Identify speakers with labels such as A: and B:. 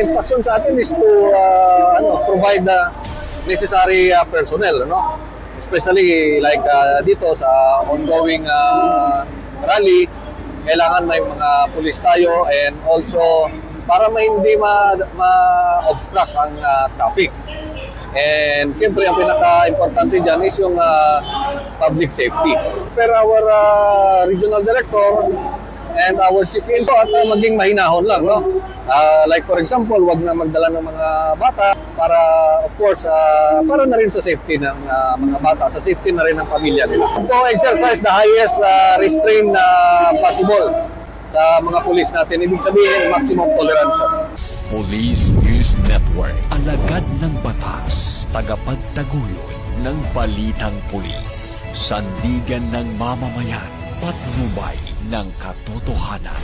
A: instruction sa atin is to provide the necessary personnel, no? Especially like dito sa ongoing rally, kailangan may mga pulis tayo, and also para hindi ma-obstruct ang traffic. And siyempre, ang pinaka-importante dyan is yung public safety. Per our regional director and our chief info at maging mahinahon lang, no? Like for example, wag na magdala ng mga bata para, of course, para na rin sa safety ng mga bata, sa safety na rin ng pamilya nila. To exercise the highest restraint possible sa mga pulis natin, ibig sabihin maximum tolerance.
B: Police News Network, alagad ng batas, tagapagtaguyod ng balitang pulis, sandigan ng mamamayan, patnubay ng katotohanan.